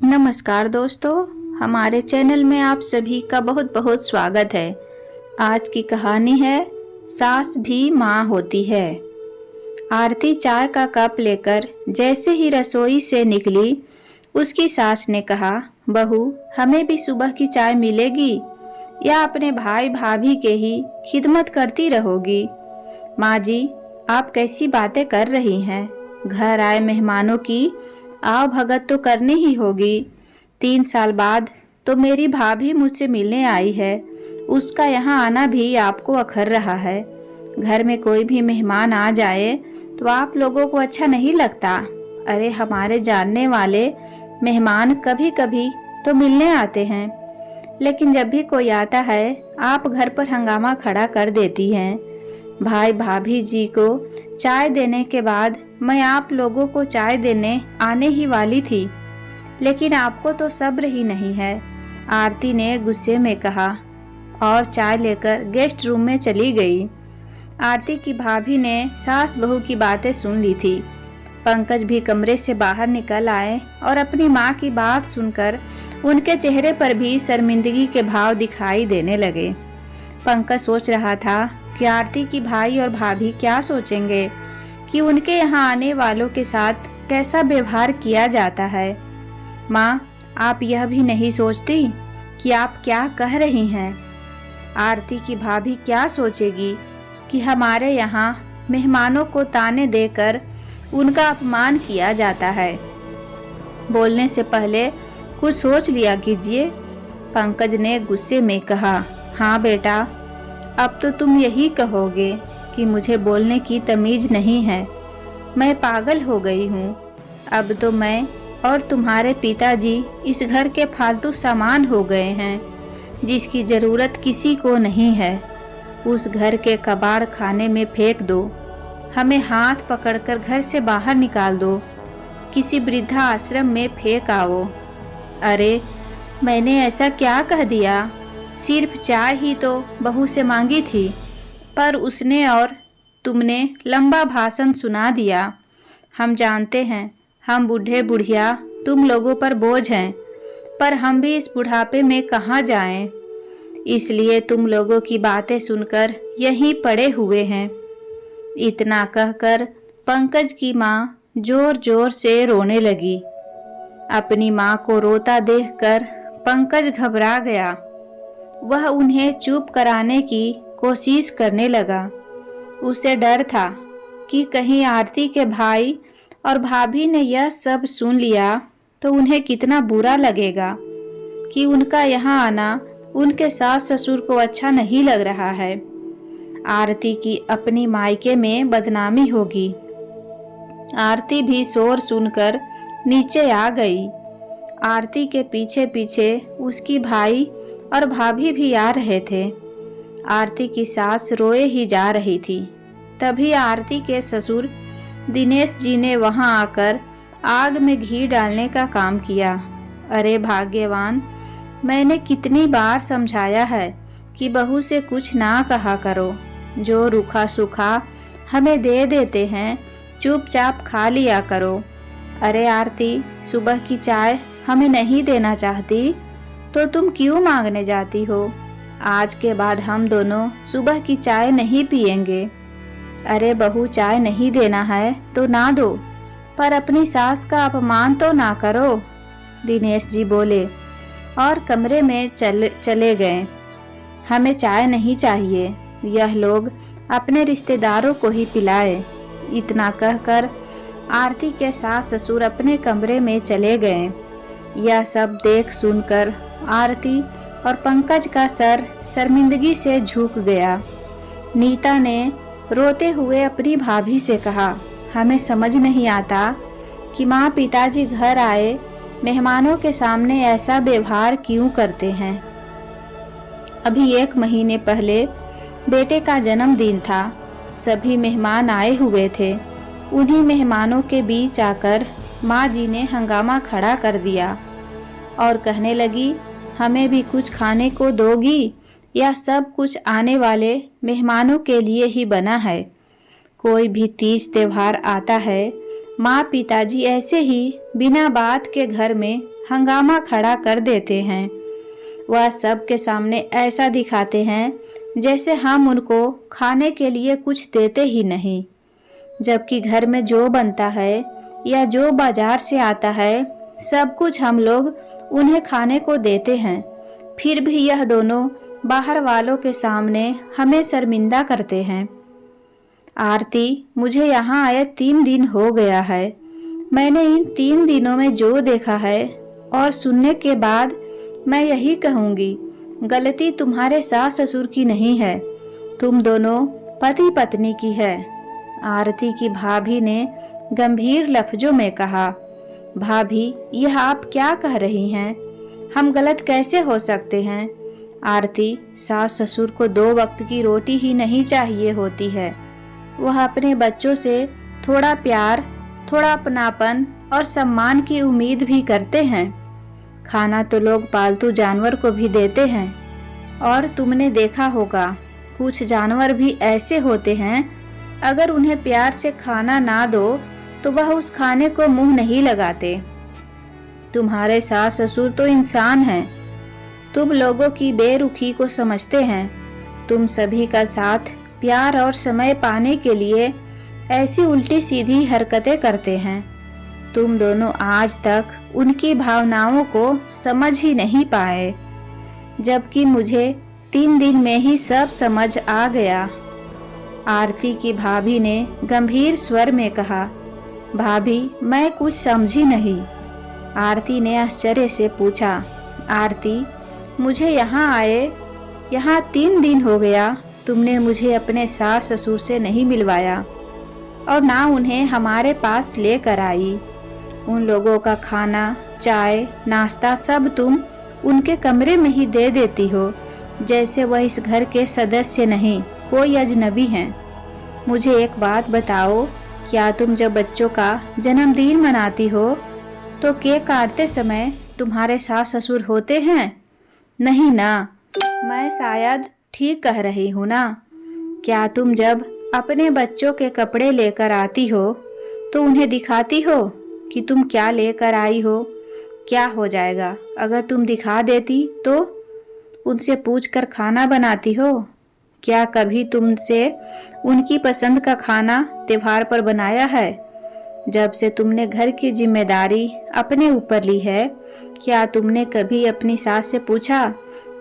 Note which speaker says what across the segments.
Speaker 1: नमस्कार दोस्तों, हमारे चैनल में आप सभी का बहुत बहुत स्वागत है। आज की कहानी है सास भी माँ होती है। आरती चाय का कप लेकर जैसे ही रसोई से निकली, उसकी सास ने कहा, बहू, हमें भी सुबह की चाय मिलेगी या अपने भाई भाभी के ही खिदमत करती रहोगी? माँ जी, आप कैसी बातें कर रही हैं? घर आए मेहमानों की आओ भगत तो करनी ही होगी। 3 साल बाद तो मेरी भाभी मुझसे मिलने आई है, उसका यहाँ आना भी आपको अखर रहा है। घर में कोई भी मेहमान आ जाए तो आप लोगों को अच्छा नहीं लगता। अरे हमारे जानने वाले मेहमान कभी कभी तो मिलने आते हैं, लेकिन जब भी कोई आता है आप घर पर हंगामा खड़ा कर देती हैं। भाई भाभी जी को चाय देने के बाद मैं आप लोगों को चाय देने आने ही वाली थी, लेकिन आपको तो सब्र ही नहीं है, आरती ने गुस्से में कहा और चाय लेकर गेस्ट रूम में चली गई। आरती की भाभी ने सास बहू की बातें सुन ली थी। पंकज भी कमरे से बाहर निकल आए और अपनी माँ की बात सुनकर उनके चेहरे पर भी शर्मिंदगी के भाव दिखाई देने लगे। पंकज सोच रहा था कि आरती की भाई और भाभी क्या सोचेंगे कि उनके यहाँ आने वालों के साथ कैसा व्यवहार किया जाता है। माँ, आप यह भी नहीं सोचती कि आप क्या कह रही हैं? आरती की भाभी क्या सोचेगी कि हमारे यहाँ मेहमानों को ताने देकर उनका अपमान किया जाता है। बोलने से पहले कुछ सोच लिया कीजिए। पंकज ने गुस्से में कहा, हाँ बेटा, अब तो तुम यही कहोगे कि मुझे बोलने की तमीज नहीं है। मैं पागल हो गई हूँ। अब तो मैं और तुम्हारे पिताजी इस घर के फालतू सामान हो गए हैं, जिसकी जरूरत किसी को नहीं है। उस घर के कबाड़ खाने में फेंक दो, हमें हाथ पकड़कर घर से बाहर निकाल दो, किसी वृद्धा आश्रम में फेंक आओ। अरे मैंने ऐसा क्या कह दिया? सिर्फ चाय ही तो बहू से मांगी थी, पर उसने और तुमने लंबा भाषण सुना दिया। हम जानते हैं हम बूढ़े बुढ़िया तुम लोगों पर बोझ हैं, पर हम भी इस बुढ़ापे में कहाँ जाएं? इसलिए तुम लोगों की बातें सुनकर यहीं पड़े हुए हैं। इतना कहकर पंकज की माँ जोर जोर से रोने लगी। अपनी माँ को रोता देखकर पंकज घबरा गया। वह उन्हें चुप कराने की कोशिश करने लगा। उसे डर था कि कहीं आरती के भाई और भाभी ने यह सब सुन लिया तो उन्हें कितना बुरा लगेगा कि उनका यहाँ आना उनके सास ससुर को अच्छा नहीं लग रहा है। आरती की अपनी मायके में बदनामी होगी। आरती भी शोर सुनकर नीचे आ गई। आरती के पीछे पीछे उसकी भाई और भाभी भी आ रहे थे। आरती की सास रोए ही जा रही थी। तभी आरती के ससुर दिनेश जी ने वहां आकर आग में घी डालने का काम किया। अरे भाग्यवान, मैंने कितनी बार समझाया है कि बहू से कुछ ना कहा करो। जो रूखा सूखा हमें दे देते हैं चुपचाप खा लिया करो। अरे आरती, सुबह की चाय हमें नहीं देना चाहती तो तुम क्यों मांगने जाती हो? आज के बाद हम दोनों सुबह की चाय नहीं पिएंगे। अरे बहू, चाय नहीं देना है तो ना दो, पर अपनी सास का अपमान तो ना करो, दिनेश जी बोले और कमरे में चले गए। हमें चाय नहीं चाहिए, यह लोग अपने रिश्तेदारों को ही पिलाए। इतना कहकर आरती के सास ससुर अपने कमरे में चले गए। यह सब देख सुनकर आरती और पंकज का सर शर्मिंदगी से झुक गया। नीता ने रोते हुए अपनी भाभी से कहा, हमें समझ नहीं आता कि माँ पिताजी घर आए मेहमानों के सामने ऐसा व्यवहार क्यों करते हैं। अभी 1 महीने पहले बेटे का जन्मदिन था। सभी मेहमान आए हुए थे। उन्हीं मेहमानों के बीच आकर माँ जी ने हंगामा खड़ा कर दिया और कहने लगी, हमें भी कुछ खाने को दोगी या सब कुछ आने वाले मेहमानों के लिए ही बना है? कोई भी तीज त्योहार आता है, माँ पिताजी ऐसे ही बिना बात के घर में हंगामा खड़ा कर देते हैं। वह सबके सामने ऐसा दिखाते हैं जैसे हम उनको खाने के लिए कुछ देते ही नहीं, जबकि घर में जो बनता है या जो बाजार से आता है सब कुछ हम लोग उन्हें खाने को देते हैं। फिर भी यह दोनों बाहर वालों के सामने हमें शर्मिंदा करते हैं। आरती, मुझे यहाँ आए 3 दिन हो गया है। मैंने इन 3 दिनों में जो देखा है और सुनने के बाद मैं यही कहूँगी, गलती तुम्हारे सास ससुर की नहीं है, तुम दोनों पति पत्नी की है। आरती की भाभी ने गंभीर लफ्जों में कहा। भाभी, यह आप क्या कह रही हैं? हम गलत कैसे हो सकते हैं? आरती, सास ससुर को 2 वक्त की रोटी ही नहीं चाहिए होती है। वह अपने बच्चों से थोड़ा प्यार, थोड़ा अपनापन और सम्मान की उम्मीद भी करते हैं। खाना तो लोग पालतू जानवर को भी देते हैं, और तुमने देखा होगा कुछ जानवर भी ऐसे होते हैं, अगर उन्हें प्यार से खाना ना दो तो वह उस खाने को मुंह नहीं लगाते। तुम्हारे सास ससुर तो इंसान हैं। तुम लोगों की बेरुखी को समझते हैं। तुम सभी का साथ, प्यार और समय पाने के लिए ऐसी उल्टी सीधी हरकतें करते हैं। तुम दोनों आज तक उनकी भावनाओं को समझ ही नहीं पाए, जबकि मुझे 3 दिन में ही सब समझ आ गया। आरती की भाभी ने गंभीर स्वर में कहा। भाभी, मैं कुछ समझी नहीं। आरती ने आश्चर्य से पूछा। आरती, मुझे यहाँ 3 दिन हो गया, तुमने मुझे अपने सास ससुर से नहीं मिलवाया और ना उन्हें हमारे पास लेकर आई। उन लोगों का खाना, चाय, नाश्ता सब तुम उनके कमरे में ही दे देती हो, जैसे वह इस घर के सदस्य नहीं, कोई अजनबी हैं। मुझे एक बात बताओ, क्या तुम जब बच्चों का जन्मदिन मनाती हो तो केक काटते समय तुम्हारे सास ससुर होते हैं? नहीं ना? मैं शायद ठीक कह रही हूँ ना? क्या तुम जब अपने बच्चों के कपड़े लेकर आती हो तो उन्हें दिखाती हो कि तुम क्या लेकर आई हो? क्या हो जाएगा अगर तुम दिखा देती तो? उनसे पूछकर खाना बनाती हो? क्या कभी तुमसे उनकी पसंद का खाना त्योहार पर बनाया है? जब से तुमने घर की जिम्मेदारी अपने ऊपर ली है, क्या तुमने कभी अपनी सास से पूछा,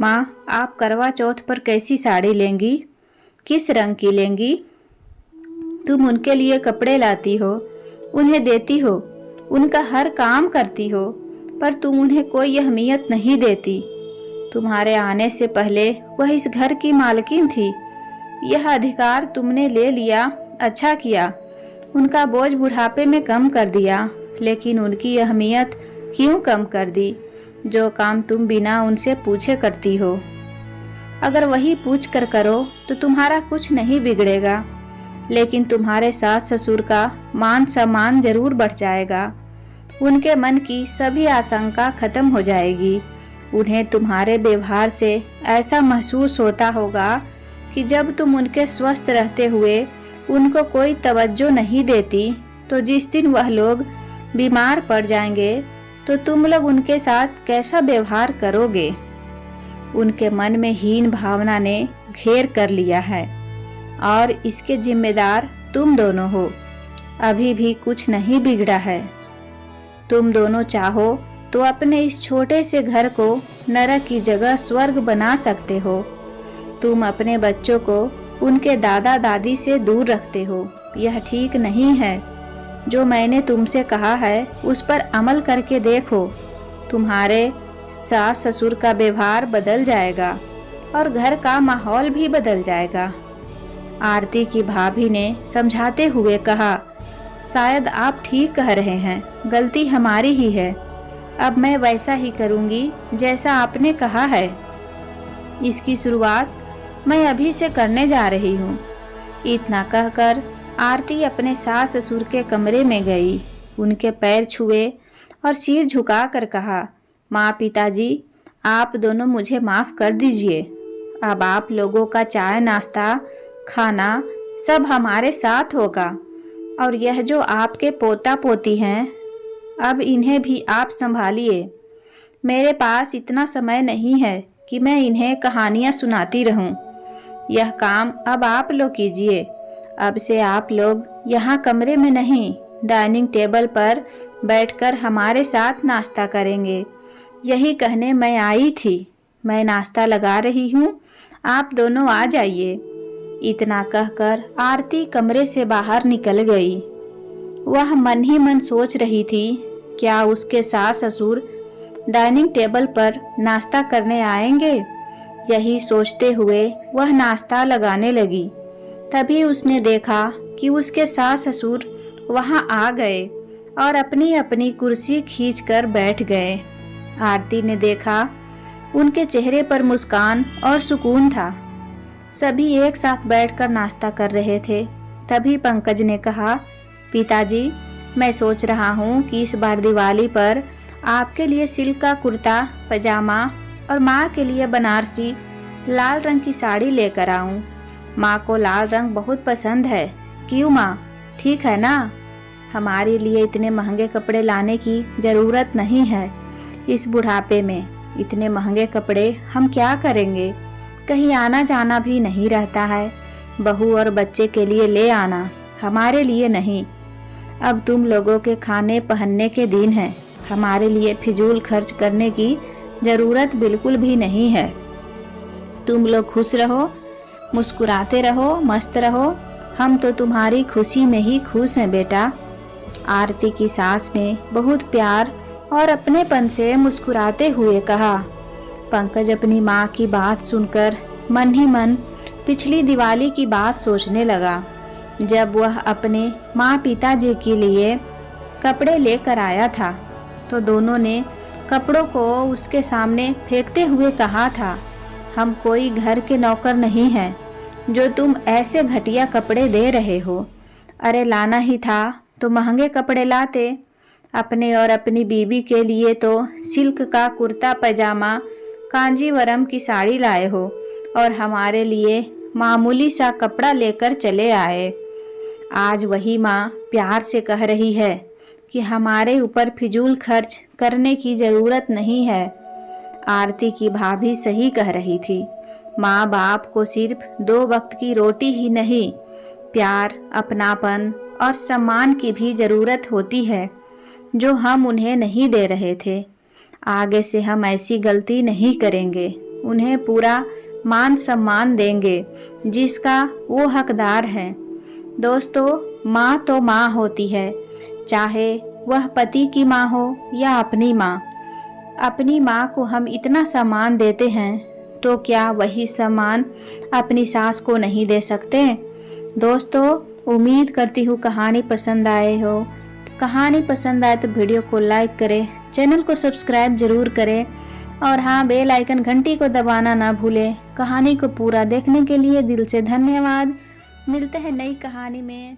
Speaker 1: माँ, आप करवा चौथ पर कैसी साड़ी लेंगी? किस रंग की लेंगी? तुम उनके लिए कपड़े लाती हो, उन्हें देती हो, उनका हर काम करती हो, पर तुम उन्हें कोई अहमियत नहीं देती। तुम्हारे आने से पहले वह इस घर की मालकिन थी। यह अधिकार तुमने ले लिया, अच्छा किया। उनका बोझ बुढ़ापे में कम कर दिया, लेकिन उनकी अहमियत क्यों कम कर दी? जो काम तुम बिना उनसे पूछे करती हो, अगर वही पूछ कर करो तो तुम्हारा कुछ नहीं बिगड़ेगा, लेकिन तुम्हारे सास ससुर का मान सम्मान जरूर बढ़ जाएगा। उनके मन की सभी आशंका खत्म हो जाएगी। उन्हें तुम्हारे व्यवहार से ऐसा महसूस होता होगा कि जब तुम उनके स्वस्थ रहते हुए उनको कोई तवज्जो नहीं देती, तो जिस दिन वह लोग बीमार पड़ जाएंगे तो तुम लोग उनके साथ कैसा व्यवहार करोगे? उनके मन में हीन भावना ने घेर कर लिया है और इसके जिम्मेदार तुम दोनों हो। अभी भी कुछ नहीं बिगड़ा है। तुम दोनों चाहो तो अपने इस छोटे से घर को नरक की जगह स्वर्ग बना सकते हो। तुम अपने बच्चों को उनके दादा दादी से दूर रखते हो। यह ठीक नहीं है। जो मैंने तुमसे कहा है उस पर अमल करके देखो। तुम्हारे सास ससुर का व्यवहार बदल जाएगा और घर का माहौल भी बदल जाएगा। आरती की भाभी ने समझाते हुए कहा, शायद आप ठीक कह रहे हैं, गलती हमारी ही है। अब मैं वैसा ही करूंगी जैसा आपने कहा है। इसकी शुरुआत मैं अभी से करने जा रही हूँ। इतना कहकर आरती अपने सास ससुर के कमरे में गई, उनके पैर छुए और सिर झुकाकर कहा, माँ पिताजी, आप दोनों मुझे माफ़ कर दीजिए। अब आप लोगों का चाय नाश्ता खाना सब हमारे साथ होगा। और यह जो आपके पोता पोती हैं, अब इन्हें भी आप संभालिए। मेरे पास इतना समय नहीं है कि मैं इन्हें कहानियाँ सुनाती रहूं। यह काम अब आप लोग कीजिए। अब से आप लोग यहाँ कमरे में नहीं, डाइनिंग टेबल पर बैठकर हमारे साथ नाश्ता करेंगे। यही कहने मैं आई थी। मैं नाश्ता लगा रही हूँ, आप दोनों आ जाइए। इतना कहकर आरती कमरे से बाहर निकल गई। वह मन ही मन सोच रही थी, क्या उसके सास ससुर डाइनिंग टेबल पर नाश्ता करने आएंगे। यही सोचते हुए वह नाश्ता लगाने लगी। तभी उसने देखा कि उसके सास ससुर वहां आ गए और अपनी अपनी कुर्सी खींचकर बैठ गए। आरती ने देखा, उनके चेहरे पर मुस्कान और सुकून था। सभी एक साथ बैठकर नाश्ता कर रहे थे। तभी पंकज ने कहा, पिताजी, मैं सोच रहा हूँ कि इस बार दिवाली पर आपके लिए सिल्क का कुर्ता पजामा और माँ के लिए बनारसी लाल रंग की साड़ी लेकर आऊं। माँ को लाल रंग बहुत पसंद है। क्यों माँ, ठीक है ना? हमारे लिए इतने महंगे कपड़े लाने की जरूरत नहीं है। इस बुढ़ापे में इतने महंगे कपड़े हम क्या करेंगे? कहीं आना जाना भी नहीं रहता है। बहू और बच्चे के लिए ले आना, हमारे लिए नहीं। अब तुम लोगों के खाने पहनने के दिन हैं। हमारे लिए फिजूल खर्च करने की जरूरत बिल्कुल भी नहीं है। तुम लोग खुश रहो, मुस्कुराते रहो, मस्त रहो। हम तो तुम्हारी खुशी में ही खुश हैं बेटा। आरती की सास ने बहुत प्यार और अपनेपन से मुस्कुराते हुए कहा। पंकज अपनी माँ की बात सुनकर मन ही मन पिछली दिवाली की बात सोचने लगा, जब वह अपने माँ पिताजी के लिए कपड़े लेकर आया था तो दोनों ने कपड़ों को उसके सामने फेंकते हुए कहा था, हम कोई घर के नौकर नहीं हैं जो तुम ऐसे घटिया कपड़े दे रहे हो। अरे लाना ही था तो महंगे कपड़े लाते। अपने और अपनी बीवी के लिए तो सिल्क का कुर्ता पजामा कांजीवरम की साड़ी लाए हो और हमारे लिए मामूली सा कपड़ा लेकर चले आए। आज वही माँ प्यार से कह रही है कि हमारे ऊपर फिजूल खर्च करने की ज़रूरत नहीं है। आरती की भाभी सही कह रही थी। माँ बाप को सिर्फ 2 वक्त की रोटी ही नहीं, प्यार, अपनापन और सम्मान की भी ज़रूरत होती है, जो हम उन्हें नहीं दे रहे थे। आगे से हम ऐसी गलती नहीं करेंगे। उन्हें पूरा मान सम्मान देंगे जिसका वो हकदार हैं। दोस्तों, माँ तो माँ होती है, चाहे वह पति की माँ हो या अपनी माँ। अपनी माँ को हम इतना सम्मान देते हैं तो क्या वही सम्मान अपनी सास को नहीं दे सकते? दोस्तों, उम्मीद करती हूँ कहानी पसंद आए हो। कहानी पसंद आए तो वीडियो को लाइक करें, चैनल को सब्सक्राइब जरूर करें और हाँ, बेल आइकन घंटी को दबाना ना भूलें। कहानी को पूरा देखने के लिए दिल से धन्यवाद। मिलते हैं नई कहानी में।